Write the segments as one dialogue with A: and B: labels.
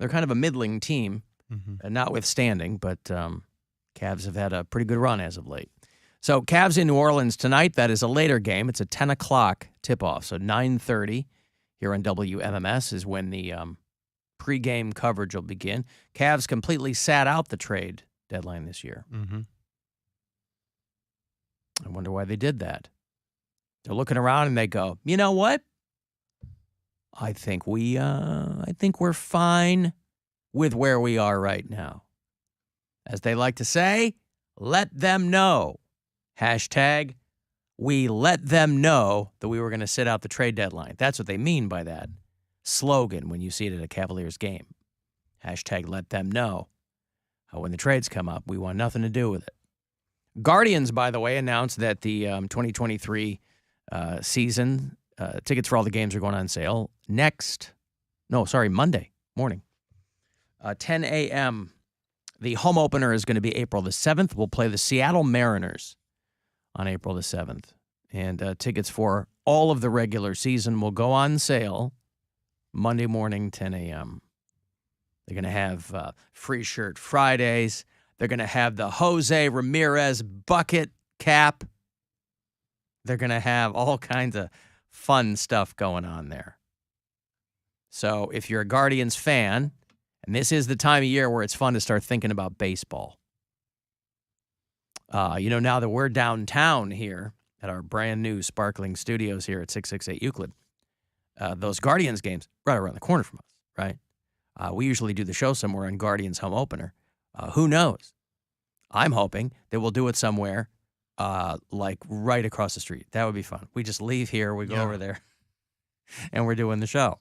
A: They're kind of a middling team, notwithstanding, but Cavs have had a pretty good run as of late. So Cavs in New Orleans tonight. That is a later game. It's a 10 o'clock tip-off, so 9:30 here on WMMS is when the pregame coverage will begin. Cavs completely sat out the trade deadline this year. I wonder why they did that. They're looking around and they go, you know what? I think we're fine with where we are right now. As they like to say, let them know. Hashtag, we let them know that we were going to sit out the trade deadline. That's what they mean by that slogan when you see it at a Cavaliers game. Hashtag, let them know. When the trades come up, we want nothing to do with it. Guardians, by the way, announced that the 2023 season tickets for all the games are going on sale Monday morning, 10 a.m. The home opener is going to be April the 7th. We'll play the Seattle Mariners on April the 7th. And tickets for all of the regular season will go on sale Monday morning, 10 a.m. They're going to have free shirt Fridays. They're going to have the Jose Ramirez bucket cap. They're going to have all kinds of fun stuff going on there. So if you're a Guardians fan, and this is the time of year where it's fun to start thinking about baseball. Now that we're downtown here at our brand new sparkling studios here at 668 Euclid, those Guardians games right around the corner from us, right? We usually do the show somewhere on Guardians home opener. Who knows? I'm hoping that we'll do it somewhere like right across the street. That would be fun. We just leave here, we go over there, and we're doing the show.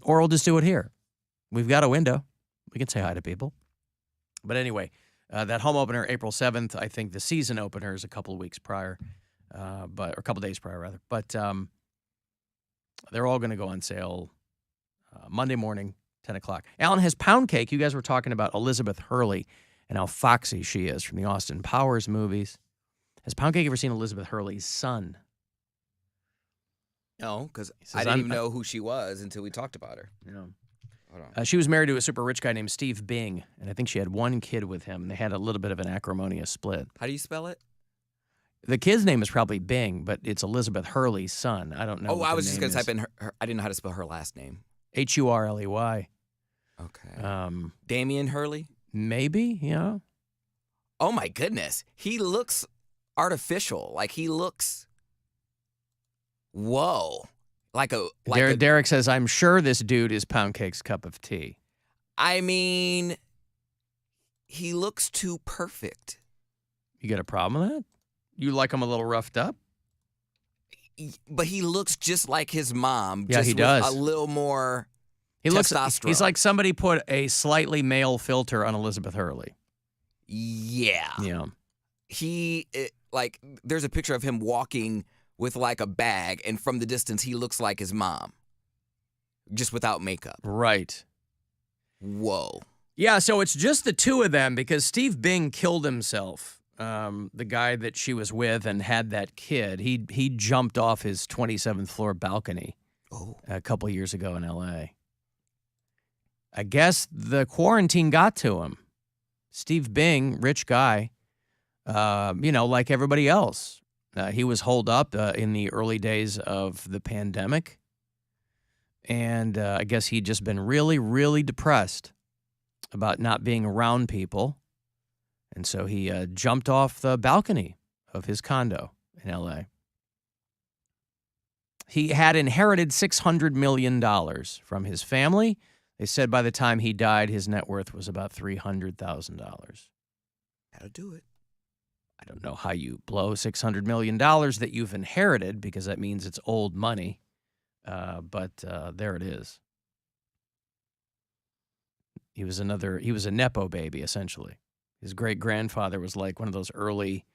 A: Or we'll just do it here. We've got a window. We can say hi to people. But anyway, that home opener, April 7th, I think the season opener is a couple of weeks prior, or a couple of days prior, rather. But they're all going to go on sale Monday morning, 10 o'clock. Alan, has Poundcake, you guys were talking about Elizabeth Hurley and how foxy she is from the Austin Powers movies. Has Poundcake ever seen Elizabeth Hurley's son?
B: No, because I didn't even know who she was until we talked about her. Hold on.
A: She was married to a super rich guy named Steve Bing, and I think she had one kid with him. They had a little bit of an acrimonious split.
B: How do you spell it?
A: The kid's name is probably Bing, but it's Elizabeth Hurley's son. I don't know.
B: Oh, I was just going to type in her. I didn't know how to spell her last name.
A: Hurley.
B: Okay. Damian Hurley?
A: Maybe, yeah.
B: Oh, my goodness. He looks artificial. Like, he looks... Whoa.
A: Derek says, I'm sure this dude is Poundcake's cup of tea.
B: I mean, he looks too perfect.
A: You got a problem with that? You like him a little roughed up?
B: But he looks just like his mom.
A: Yeah,
B: just
A: he does.
B: With a little more testosterone.
A: He's like somebody put a slightly male filter on Elizabeth Hurley.
B: Yeah.
A: Yeah.
B: There's a picture of him walking with like a bag, and from the distance, he looks like his mom, just without makeup.
A: Right.
B: Whoa.
A: Yeah, so it's just the two of them because Steve Bing killed himself. The guy that she was with and had that kid, he jumped off his 27th floor balcony a couple years ago in L.A. I guess the quarantine got to him. Steve Bing, rich guy, like everybody else. He was holed up in the early days of the pandemic. And I guess he'd just been really, really depressed about not being around people. And so he jumped off the balcony of his condo in L.A. He had inherited $600 million from his family. They said by the time he died, his net worth was about $300,000.
B: How to do it.
A: I don't know how you blow $600 million that you've inherited because that means it's old money. But there it is. He was a Nepo baby, essentially. His great-grandfather was like one of those early,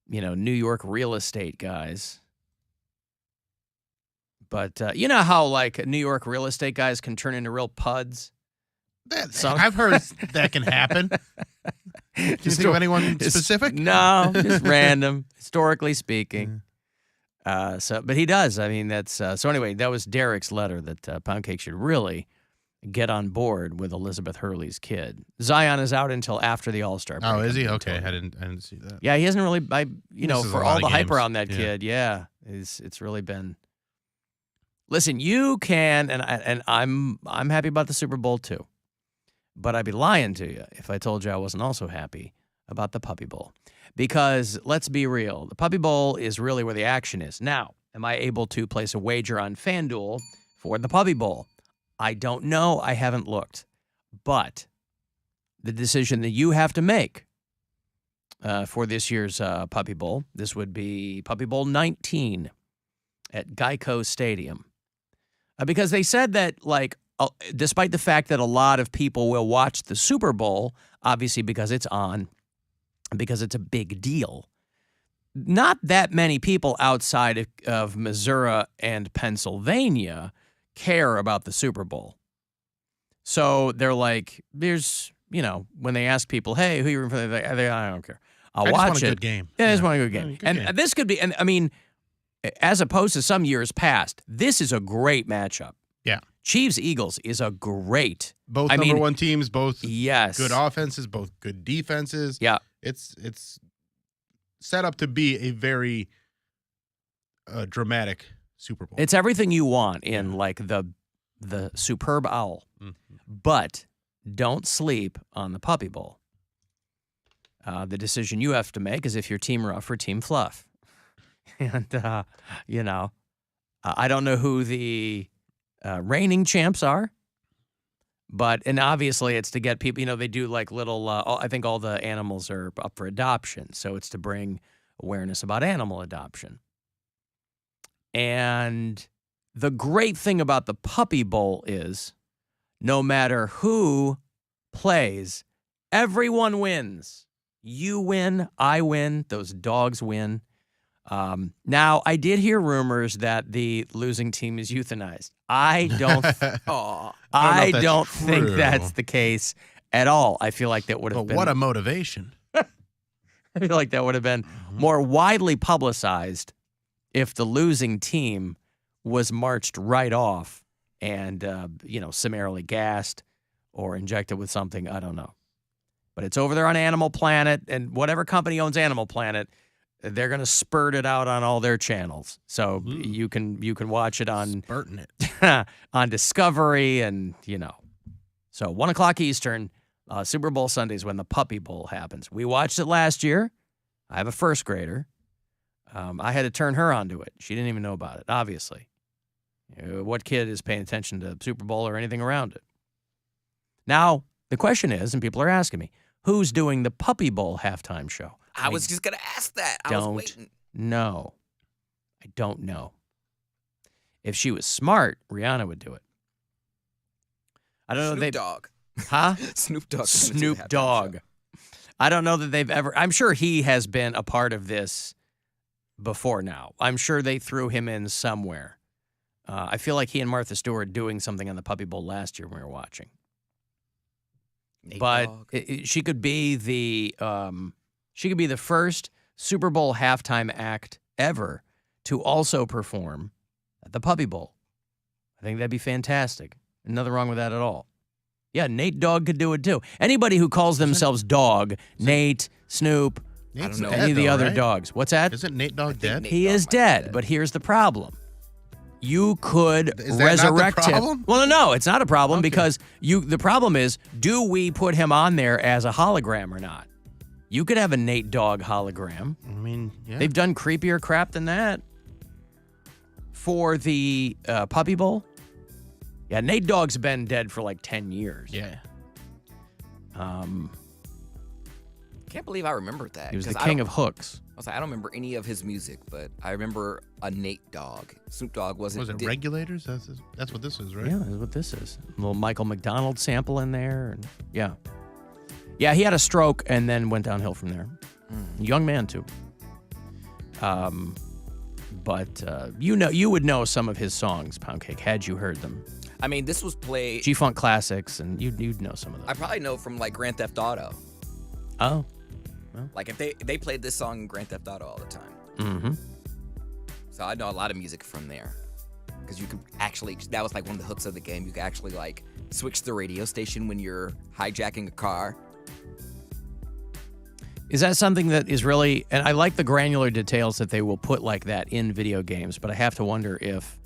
A: New York real estate guys. But you know how, like, New York real estate guys can turn into real puds?
C: I've heard that can happen. Do you think of anyone specific?
A: No, just random, historically speaking. But he does. I mean, that's so anyway, that was Derek's letter that Poundcake should really get on board with Elizabeth Hurley's kid. Zion is out until after the All-Star break.
C: Oh, is he? Okay, I didn't see that.
A: Yeah, he hasn't really, for all the hype
C: games.
A: around that kid, it's really been. Listen, you can, and I'm happy about the Super Bowl too, but I'd be lying to you if I told you I wasn't also happy about the Puppy Bowl. Because let's be real, the Puppy Bowl is really where the action is. Now, am I able to place a wager on FanDuel for the Puppy Bowl? I don't know. I haven't looked. But the decision that you have to make for this year's Puppy Bowl, this would be Puppy Bowl 19 at Geico Stadium. Because they said that, despite the fact that a lot of people will watch the Super Bowl, obviously because it's on, because it's a big deal, not that many people outside of Missouri and Pennsylvania care about the Super Bowl. So they're like, there's, when they ask people, hey, who are you rooting for? I don't care. I watch
C: want a
A: it.
C: good game.
A: Yeah, I just want a good game.
C: Game.
A: This could be, and I mean, as opposed to some years past, this is a great matchup.
C: Yeah.
A: Chiefs-Eagles is a great.
C: Both number one teams, both
A: yes.
C: good offenses, both good defenses.
A: Yeah.
C: It's set up to be a very dramatic Super Bowl.
A: It's everything you want in the superb owl.
C: Mm-hmm.
A: But don't sleep on the Puppy Bowl. The decision you have to make is if you're Team Rough or Team Fluff. And, I don't know who the reigning champs are. And obviously it's to get people, they do little, I think all the animals are up for adoption. So it's to bring awareness about animal adoption. And the great thing about the Puppy Bowl is no matter who plays, everyone wins. You win, I win, those dogs win. Now, I did hear rumors that the losing team is euthanized. I don't think that's the case at all. I feel like that would have been.
C: What a motivation.
A: I feel like that would have been more widely publicized if the losing team was marched right off and, summarily gassed or injected with something. I don't know. But it's over there on Animal Planet, and whatever company owns Animal Planet, they're going to spurt it out on all their channels. So you can watch it on
C: spurting it
A: on Discovery and, So 1 o'clock Eastern, Super Bowl Sundays when the Puppy Bowl happens. We watched it last year. I have a first grader. I had to turn her onto it. She didn't even know about it, obviously. What kid is paying attention to Super Bowl or anything around it? Now, the question is, and people are asking me, who's doing the Puppy Bowl halftime show?
B: I was just going to ask that. I was waiting.
A: No. I don't know. If she was smart, Rihanna would do it. I don't know.
B: Snoop Dogg.
A: Huh?
B: Snoop Dogg.
A: Snoop Dogg. I don't know that they've ever. I'm sure he has been a part of this before now. I'm sure they threw him in somewhere. I feel like he and Martha Stewart doing something on the Puppy Bowl last year when we were watching. She could be the first Super Bowl halftime act ever to also perform at the Puppy Bowl. I think that'd be fantastic. Nothing wrong with that at all. Yeah, Nate Dogg could do it too. Anybody who calls themselves Dog, Nate, Snoop,
C: Nate's
A: I don't know
C: dead,
A: any of the
C: though,
A: other
C: right?
A: dogs. What's that?
C: Isn't Nate Dogg dead?
A: He is dead, but here's the problem. You could
C: Is that
A: resurrect
C: not the problem?
A: him. Well, no, it's not a problem
C: Okay.
A: because the problem is, do we put him on there as a hologram or not? You could have a Nate Dogg hologram.
C: I mean, yeah.
A: They've done creepier crap than that. For the Puppy Bowl? Yeah, Nate Dogg's been dead for 10 years.
C: Yeah.
B: Can't believe I remembered that.
A: He was the
B: 'cause
A: king of hooks.
B: I was like, I don't remember any of his music, but I remember a Nate Dogg. Snoop Dogg wasn't.
C: Was it Regulators? That's what this is, right?
A: Yeah, that's what this is. A little Michael McDonald sample in there. And yeah. Yeah, he had a stroke and then went downhill from there. Young man, too. But you would know some of his songs, Poundcake, had you heard them.
B: I mean, this was played.
A: G-Funk classics, and you'd know some of them.
B: I probably know from Grand Theft Auto.
A: Oh.
B: Like if they played this song in Grand Theft Auto all the time.
A: Mm-hmm.
B: So I know a lot of music from there. because you could actually, that was like one of the hooks of the game. You could actually like switch the radio station when you're hijacking a car.
A: Is that something that is really, and I like the granular details that they will put like that in video games, but I have to wonder if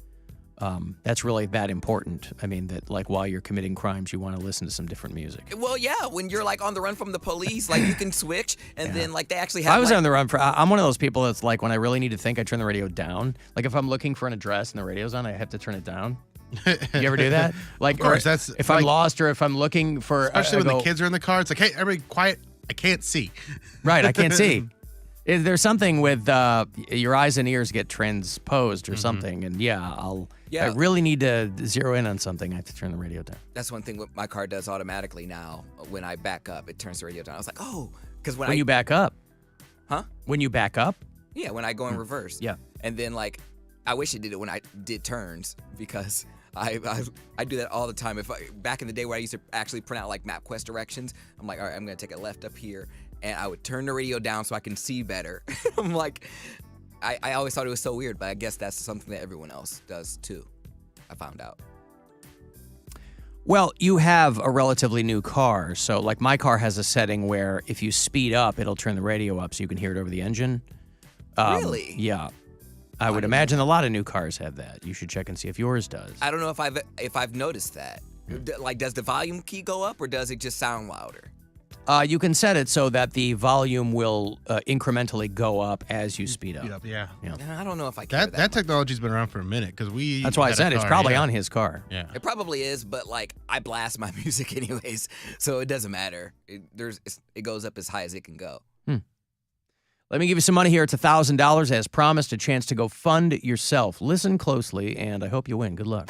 A: that's really that important. I mean, that like while you're committing crimes, you want to listen to some different music.
B: Well, yeah, when you're like on the run from the police, like you can switch, and then like they actually have.
A: I was on the run for. I'm one of those people that's like when I really need to think, I turn the radio down. Like if I'm looking for an address and the radio's on, I have to turn it down. You ever do that? Like,
C: of course, that's
A: if I'm lost or if I'm looking for,
C: especially when the kids are in the car. It's like, hey, everybody, quiet! I can't see.
A: Right, I can't see. There's something with your eyes and ears get transposed or something, and I really need to zero in on something. I have to turn the radio down.
B: That's one thing what my car does automatically now. When I back up, it turns the radio down. I was like, oh, because
A: when you back up,
B: huh?
A: When you back up,
B: yeah, when I go in reverse,
A: yeah,
B: and then like, I wish it did it when I did turns because I do that all the time. Back in the day where I used to actually print out like MapQuest directions, I'm like, all right, I'm gonna take a left up here. And I would turn the radio down so I can see better. I'm like, I always thought it was so weird, but I guess that's something that everyone else does too. I found out.
A: Well, you have a relatively new car. So like my car has a setting where if you speed up, it'll turn the radio up so you can hear it over the engine.
B: Really?
A: Yeah. I would imagine a lot of new cars have that. You should check and see if yours does.
B: I don't know if I've noticed that. Like, does the volume key go up or does it just sound louder?
A: You can set it so that the volume will incrementally go up as you speed up.
C: Yeah.
B: I don't know if I can.
C: That technology's been around for a minute because we.
A: That's why I said it's probably on his car.
C: Yeah.
B: It probably is, but like I blast my music anyways, so it doesn't matter. It goes up as high as it can go.
A: Let me give you some money here. It's $1,000 as promised. A chance to go fund yourself. Listen closely, and I hope you win. Good luck.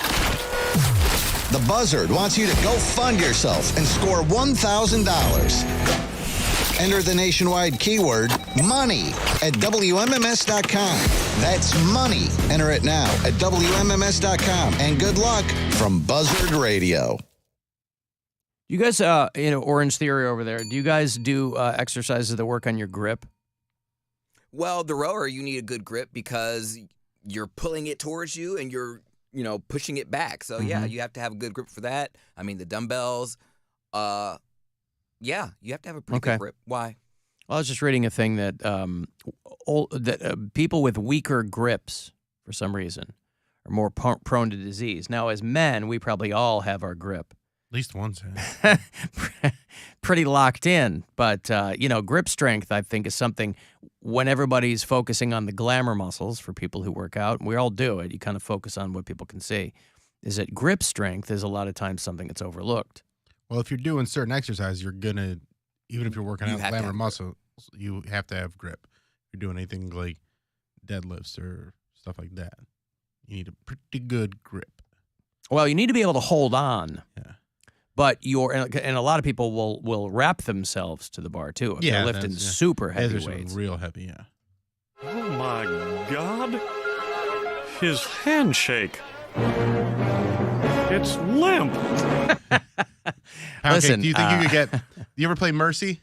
D: The Buzzard wants you to go fund yourself and score $1,000. Enter the nationwide keyword money at WMMS.com. That's money. Enter it now at WMMS.com. And good luck from Buzzard Radio.
A: You guys, Orange Theory over there, do you guys do exercises that work on your grip?
B: Well, the rower, you need a good grip because you're pulling it towards you and you're pushing it back. So, yeah, you have to have a good grip for that. I mean, the dumbbells, you have to have a pretty good grip. Why?
A: Well, I was just reading a thing that people with weaker grips, for some reason, are more prone to disease. Now, as men, we probably all have our grip.
C: At least once.
A: Pretty locked in. But, grip strength, I think, is something when everybody's focusing on the glamour muscles for people who work out, and we all do it, you kind of focus on what people can see, is that grip strength is a lot of times something that's overlooked.
C: Well, if you're doing certain exercises, you're going to, even if you're working out glamour muscles, you have to have grip. If you're doing anything like deadlifts or stuff like that, you need a pretty good grip.
A: Well, you need to be able to hold on.
C: Yeah.
A: But and a lot of people will wrap themselves to the bar too. If they're lifting super heavy weights.
C: Real heavy, yeah.
E: Oh my God. His handshake. It's limp.
A: Listen,
C: do you think you could get? You ever play Mercy?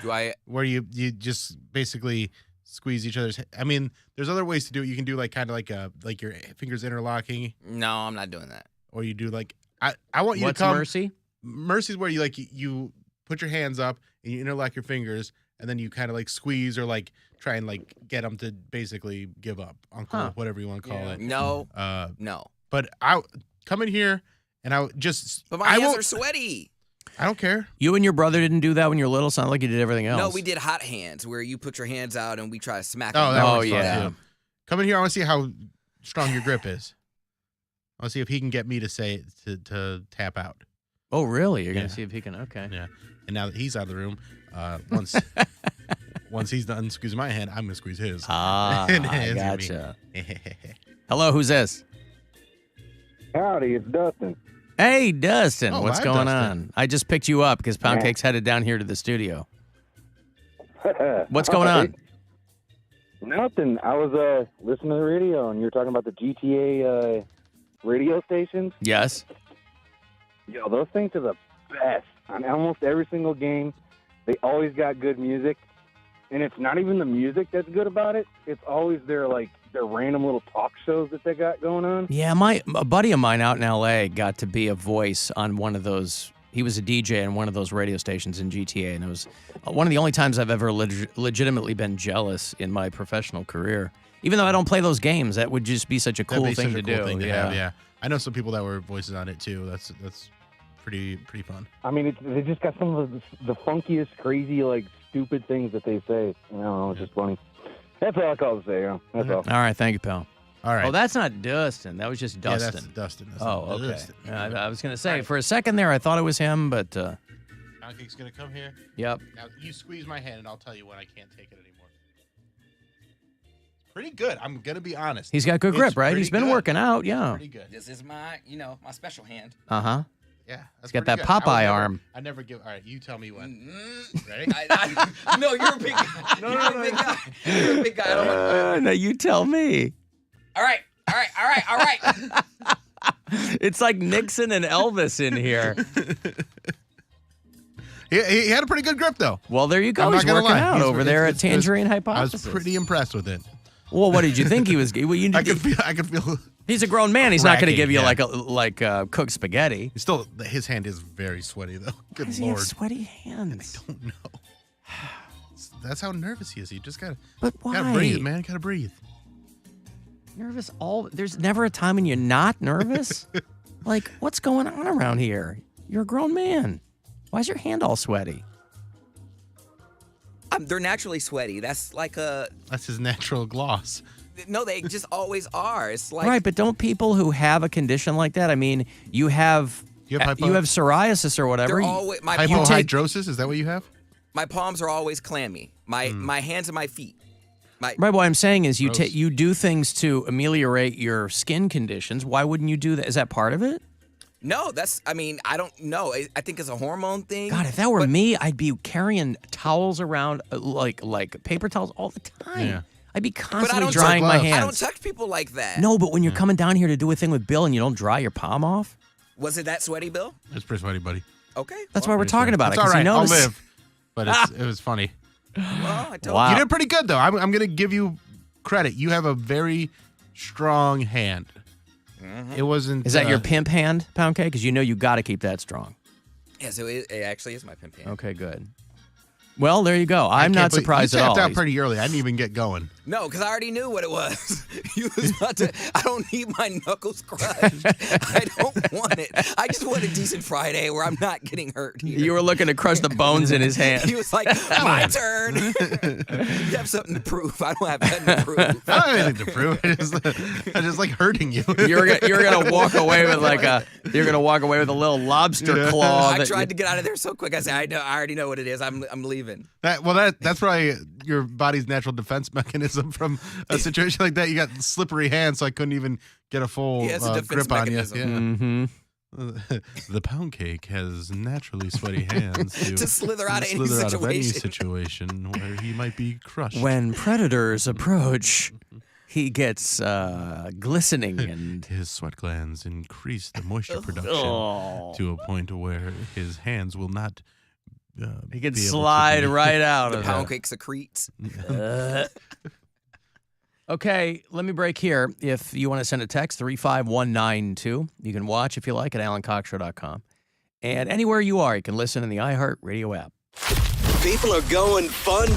B: Do I?
C: Where you just basically squeeze each other's. I mean, there's other ways to do it. You can do like kind of like your fingers interlocking.
B: No, I'm not doing that.
C: Or you do like. I want you
A: What's
C: to come.
A: Mercy?
C: Mercy is where you put your hands up and you interlock your fingers and then you kind of like squeeze or like try and like get them to basically give up, uncle, whatever you want to call it.
B: No,
C: no. But I come in here and I just.
B: But my hands are sweaty.
C: I don't care.
A: You and your brother didn't do that when you were little. Sounded like you did everything else.
B: No, we did hot hands where you put your hands out and we try to smack.
C: Oh, yeah. Come in here. I want to see how strong your grip is. I want to see if he can get me to say to tap out.
A: Oh, really? You're going to see if he can? Okay.
C: Yeah. And now that he's out of the room, once he's done squeezing my hand, I'm going to squeeze his.
A: I gotcha. Hello, who's this?
F: Howdy, it's Dustin.
A: Hey, Dustin.
C: Oh,
A: what's going on? I just picked you up because Poundcake's headed down here to the studio. What's going on?
F: Nothing. I was listening to the radio, and you were talking about the GTA radio stations.
A: Yes.
F: Yo, those things are the best. On almost every single game, they always got good music. And it's not even the music that's good about it. It's always their, like, their random little talk shows that they got going on.
A: Yeah, a buddy of mine out in L.A. got to be a voice on one of those. He was a DJ on one of those radio stations in GTA, and it was one of the only times I've ever legitimately been jealous in my professional career. Even though I don't play those games, that would just be such a cool thing to do.
C: Thing to have, yeah. I know some people that were voices on it too. That's pretty fun.
F: I mean, they just got some of the funkiest, crazy, like stupid things that they say. You know, it's just funny. That's all I call to say. You know? That's all.
A: All right, thank you, pal.
C: All right.
A: Oh, that's not Dustin. That was just Dustin.
C: Yeah, that's Dustin. That's
A: okay.
C: Dustin.
A: I was going to say, for a second there, I thought it was him, but...
C: Poundcake's going to come here.
A: Yep.
C: Now, you squeeze my hand, and I'll tell you when I can't take it anymore. It's pretty good. I'm going to be honest.
A: He's got good grip, right? He's been working out, yeah.
C: Pretty good.
B: This is my special hand.
A: Uh-huh.
C: Yeah.
A: He's got that Popeye arm.
C: I never give... All right, you tell me when.
B: Ready? No, you're a big guy. You're a big guy. You're a big guy.
A: No, you tell me.
B: All right.
A: It's like Nixon and Elvis in here.
C: He had a pretty good grip, though.
A: Well, there you go. He's working out over there at Tangerine
C: I
A: Hypothesis.
C: was pretty impressed with it.
A: Well, what did you think he was? Well,
C: I could feel.
A: He's a grown man. He's not going to
C: cracking,
A: give you
C: yeah.
A: like cooked spaghetti.
C: Still, his hand is very sweaty, though. Good
A: Why does
C: Lord.
A: he have sweaty hands?
C: I don't know. That's how nervous he is. You just gotta
A: why?
C: breathe, man. Gotta breathe.
A: Nervous there's never a time when you're not nervous. Like, what's going on around here? You're a grown man. Why is your hand all sweaty?
B: They're naturally sweaty. That's
C: That's his natural gloss.
B: No, they just always are. It's like
A: Right, but don't people who have a condition like that? I mean, you have psoriasis or whatever.
B: they're always
C: Hypohidrosis? Is that what you have?
B: My palms are always clammy. My hands and my feet.
A: Right, what I'm saying is you do things to ameliorate your skin conditions. Why wouldn't you do that? Is that part of it?
B: No, I don't know. I think it's a hormone thing.
A: God, if that were me, I'd be carrying towels around, like paper towels all the time.
C: Yeah.
A: I'd be constantly drying my hands.
B: I don't touch people like that.
A: No, but when you're coming down here to do a thing with Bill and you don't dry your palm off.
B: Was it that sweaty, Bill?
C: It's pretty sweaty, buddy.
B: Okay.
A: That's why we're talking about it.
C: It's all right. I'll
A: Noticed.
C: live. But it was funny.
B: Well, I told
A: Wow.
C: You did pretty good, though. I'm going to give you credit. You have a very strong hand. It wasn't.
A: Is that your pimp hand, Poundcake? Because you know you got to keep that strong.
B: Yeah, so it actually is my pimp hand.
A: Okay, good. Well, there you go. I'm not surprised at all.
C: You tapped out pretty early. I didn't even get going.
B: No, because I already knew what it was. You was about to. I don't need my knuckles crushed. I don't want it. I just want a decent Friday where I'm not getting hurt. Here.
A: You were looking to crush the bones in his hand.
B: He was like, my turn. You have something to prove. I don't have nothing to prove.
C: I don't have anything to prove. I just like hurting you.
A: You're gonna walk away with a little lobster claw.
B: I tried to get out of there so quick. I said, I already know what it is. I'm leaving.
C: That's probably your body's natural defense mechanism from a situation like that. You got slippery hands, so I couldn't even get a full grip
B: mechanism.
C: on you. Yeah. The Poundcake has naturally sweaty hands
B: to slither out of
C: any situation where he might be crushed.
A: When predators approach, he gets glistening and
C: his sweat glands increase the moisture production to a point where his hands will not.
A: He can slide right out of it.
B: The Poundcake secretes.
A: Okay, let me break here. If you want to send a text, 35192. You can watch if you like at alancoxshow.com. And anywhere you are, you can listen in the iHeart Radio app.
G: People are going Fun Day.